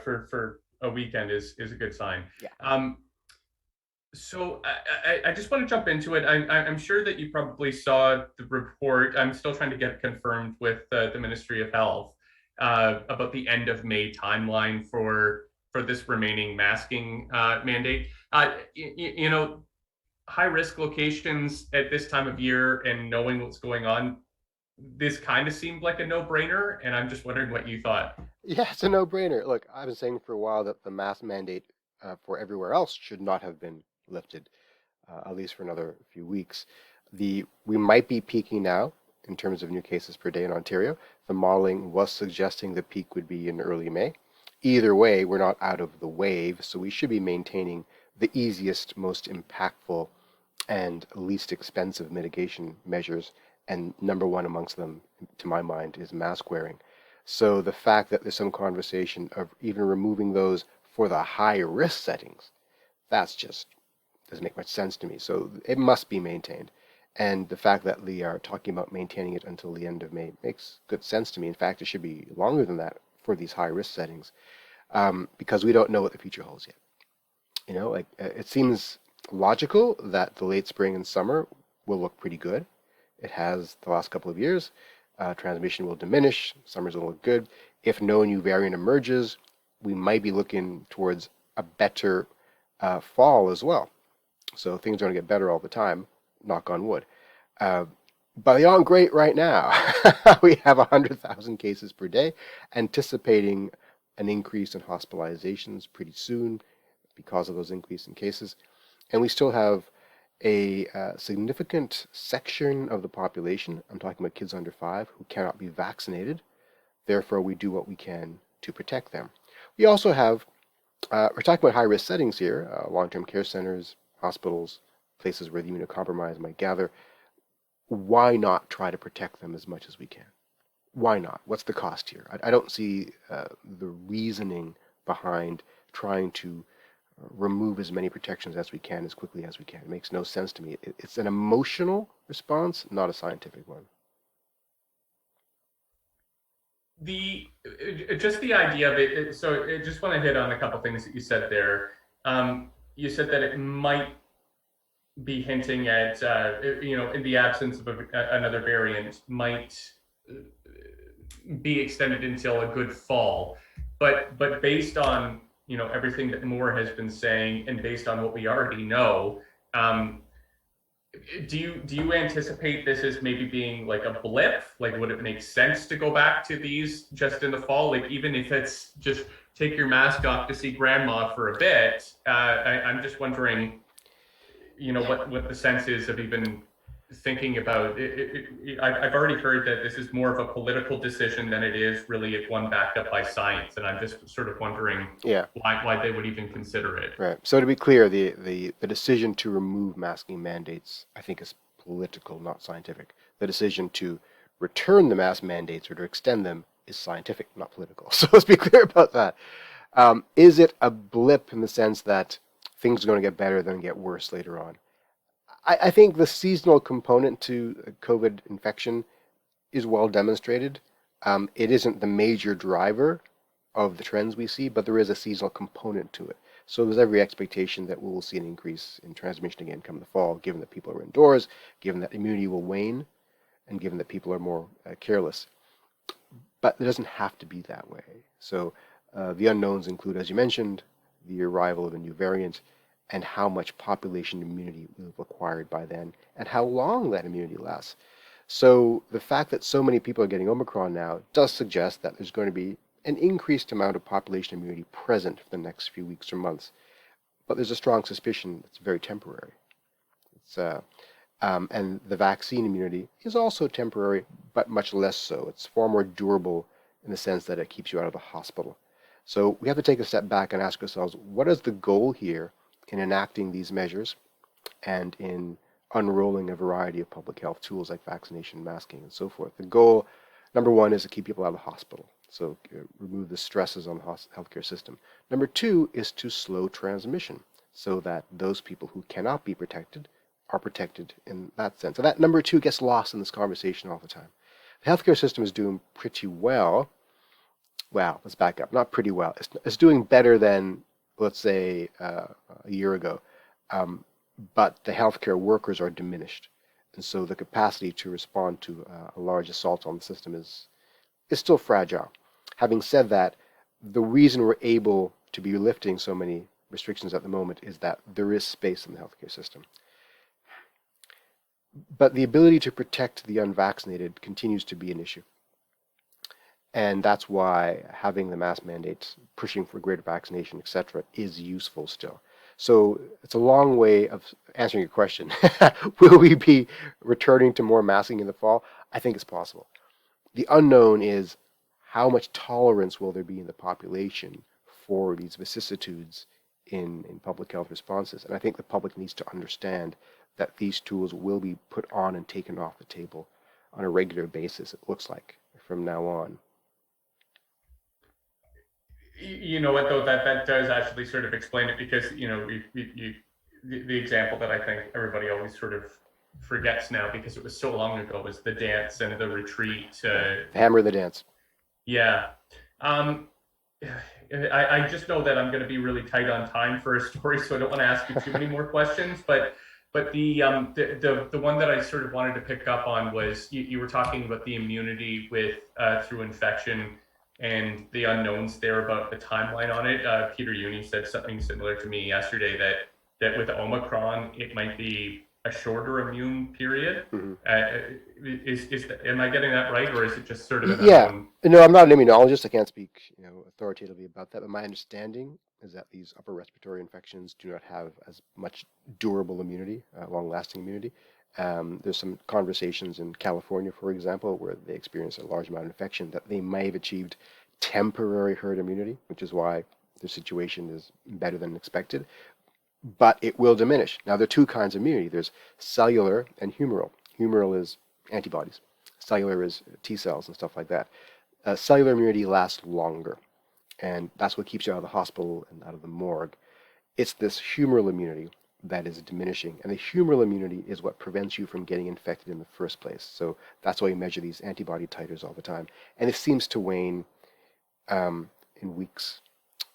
for a weekend is a good sign. Yeah. So I just want to jump into it. I'm sure that you probably saw the report. I'm still trying to get it confirmed with the Ministry of Health about the end of May timeline for this remaining masking mandate. You know, high risk locations at this time of year and knowing what's going on, this kind of seemed like a no brainer. And I'm just wondering what you thought. Yeah, it's a no-brainer. Look, I've been saying for a while that the mask mandate for everywhere else should not have been lifted, at least for another few weeks. We might be peaking now in terms of new cases per day in Ontario. The modeling was suggesting the peak would be in early May. Either way, we're not out of the wave, so we should be maintaining the easiest, most impactful, and least expensive mitigation measures. And number one amongst them, to my mind, is mask wearing. So the fact that there's some conversation of even removing those for the high risk settings, that's just doesn't make much sense to me. So it must be maintained. And the fact that they are talking about maintaining it until the end of May makes good sense to me. In fact, it should be longer than that for these high risk settings, because we don't know what the future holds yet. You know, like it seems logical that the late spring and summer will look pretty good. It has the last couple of years. Transmission will diminish, summers will look good. If no new variant emerges, we might be looking towards a better fall as well. So things are going to get better all the time, knock on wood. But they aren't great right now. We have 100,000 cases per day, anticipating an increase in hospitalizations pretty soon because of those increase in cases. And we still have a significant section of the population, I'm talking about kids under 5, who cannot be vaccinated. Therefore, we do what we can to protect them. We also have, we're talking about high-risk settings here, long-term care centers, hospitals, places where the immunocompromised might gather. Why not try to protect them as much as we can? Why not? What's the cost here? I don't see the reasoning behind trying to remove as many protections as we can as quickly as we can. It makes no sense to me. It's an emotional response, not a scientific one. The just the idea of it. So I just want to hit on a couple things that you said there. You said that it might be hinting at, in the absence of another variant, might be extended until a good fall. But based on everything that Moore has been saying, and based on what we already know, do you anticipate this as maybe being like a blip? Like, would it make sense to go back to these just in the fall? Like, even if it's just take your mask off to see grandma for a bit, I'm just wondering, what the sense is of even thinking about it. I've already heard that this is more of a political decision than it is really one backed up by science, and I'm just sort of wondering Yeah, why they would even consider it. right. So to be clear, the decision to remove masking mandates, I think, is political, not scientific. The decision to return the mask mandates or to extend them is scientific, not political. So let's be clear about that. Is it a blip in the sense that things are going to get better, then get worse later on? I think the seasonal component to COVID infection is well demonstrated. It isn't the major driver of the trends we see, but there is a seasonal component to it. So there's every expectation that we will see an increase in transmission again come the fall, given that people are indoors, given that immunity will wane, and given that people are more careless. But it doesn't have to be that way. So the unknowns include, as you mentioned, the arrival of a new variant, and how much population immunity we've acquired by then, and how long that immunity lasts. So the fact that so many people are getting Omicron now does suggest that there's going to be an increased amount of population immunity present for the next few weeks or months. But there's a strong suspicion it's very temporary. It's, and the vaccine immunity is also temporary, but much less so. It's far more durable in the sense that it keeps you out of the hospital. So we have to take a step back and ask ourselves, what is the goal here in enacting these measures and in unrolling a variety of public health tools like vaccination, masking, and so forth? The goal, number one, is to keep people out of the hospital, so remove the stresses on the healthcare system. Number two is to slow transmission, so that those people who cannot be protected are protected in that sense. And that number two gets lost in this conversation all the time. The healthcare system is doing pretty well well, let's back up. Not pretty well. It's doing better than, let's say, a year ago. Um, but the healthcare workers are diminished. And so the capacity to respond to a large assault on the system is still fragile. Having said that, the reason we're able to be lifting so many restrictions at the moment is that there is space in the healthcare system. But the ability to protect the unvaccinated continues to be an issue. And that's why having the mask mandates, pushing for greater vaccination, etc., is useful still. So it's a long way of answering your question. Will we be returning to more masking in the fall? I think it's possible. The unknown is how much tolerance will there be in the population for these vicissitudes in public health responses. And I think the public needs to understand that these tools will be put on and taken off the table on a regular basis, it looks like, from now on. You know what though, that does actually sort of explain it, because the example that I think everybody always sort of forgets now, because it was so long ago, was the dance and the retreat. The hammer of the dance. Yeah. Um, I just know that I'm going to be really tight on time for a story, so I don't want to ask you too many more questions. But the one that I sort of wanted to pick up on was you were talking about the immunity with through infection and the unknowns there about the timeline on it. Peter Uni said something similar to me yesterday, that with Omicron it might be a shorter immune period. Mm-hmm. Am I getting that right, or is it just sort of an Yeah. unknown? No, I'm not an immunologist. I can't speak, authoritatively about that. But my understanding is that these upper respiratory infections do not have as much durable immunity, long-lasting immunity. There's some conversations in California, for example, where they experience a large amount of infection that they may have achieved temporary herd immunity, which is why their situation is better than expected. But it will diminish. Now, there are two kinds of immunity. There's cellular and humoral. Humoral is antibodies. Cellular is T cells and stuff like that. Cellular immunity lasts longer, and that's what keeps you out of the hospital and out of the morgue. It's this humoral immunity that is diminishing, and the humoral immunity is what prevents you from getting infected in the first place. So that's why you measure these antibody titers all the time, and it seems to wane in weeks.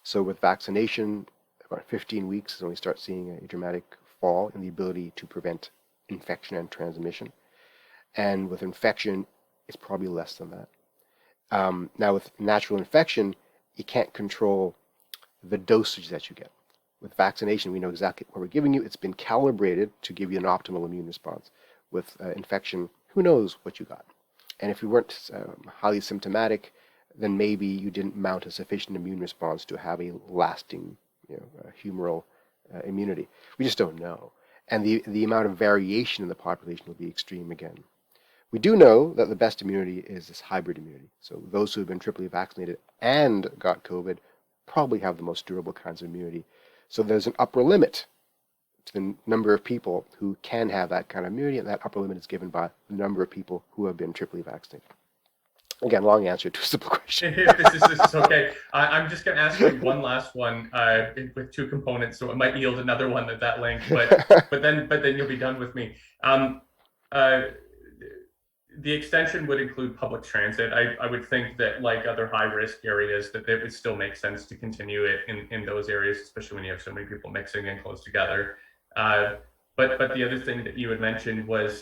So with vaccination, about 15 weeks is when we start seeing a dramatic fall in the ability to prevent infection and transmission. And with infection, it's probably less than that. Now, with natural infection, you can't control the dosage that you get. With vaccination, we know exactly what we're giving you. It's been calibrated to give you an optimal immune response. With infection, who knows what you got? And if you weren't highly symptomatic, then maybe you didn't mount a sufficient immune response to have a lasting, humoral immunity. We just don't know. And the amount of variation in the population will be extreme again. We do know that the best immunity is this hybrid immunity. So those who have been triply vaccinated and got COVID probably have the most durable kinds of immunity. So there's an upper limit to the number of people who can have that kind of immunity, and that upper limit is given by the number of people who have been triply vaccinated. Again, long answer to a simple question. This is okay. I'm just going to ask you one last one with two components, so it might yield another one at that length. But then you'll be done with me. The extension would include public transit. I would think that, like other high risk areas, that it would still make sense to continue it in those areas, especially when you have so many people mixing and close together. But the other thing that you had mentioned was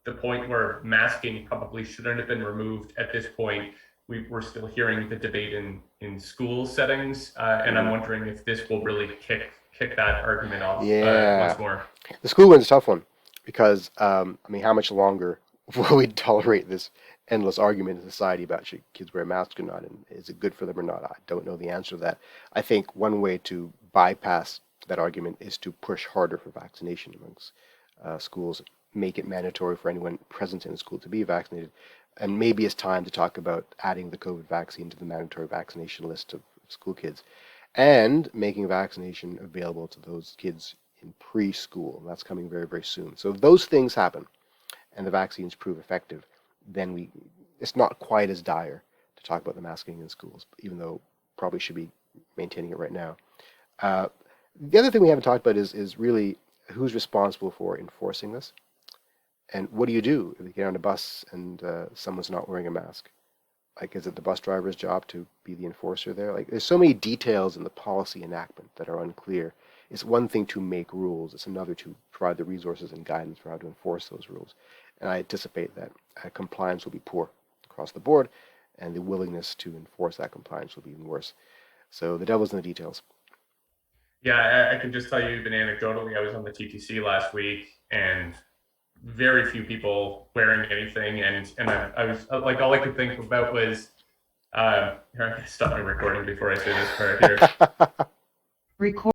the point where masking probably shouldn't have been removed at this point. We're still hearing the debate in school settings, and I'm wondering if this will really kick that argument off once more. The school one's a tough one because, how much longer will we tolerate this endless argument in society about should kids wear masks or not, and is it good for them or not? I don't know the answer to that. I think one way to bypass that argument is to push harder for vaccination amongst schools, make it mandatory for anyone present in a school to be vaccinated, and maybe it's time to talk about adding the COVID vaccine to the mandatory vaccination list of school kids, and making vaccination available to those kids in preschool. That's coming very, very soon. So if those things happen, and the vaccines prove effective, then it's not quite as dire to talk about the masking in schools, even though probably should be maintaining it right now. The other thing we haven't talked about is really who's responsible for enforcing this, and what do you do if you get on a bus and someone's not wearing a mask? Like, is it the bus driver's job to be the enforcer there? Like, there's so many details in the policy enactment that are unclear. It's one thing to make rules, it's another to provide the resources and guidance for how to enforce those rules. And I anticipate that compliance will be poor across the board, and the willingness to enforce that compliance will be even worse. So the devil's in the details. Yeah, I can just tell you, even anecdotally, I was on the TTC last week, and very few people wearing anything, and I was like, all I could think about was, here, I'm gonna stop my recording before I say this part here. Record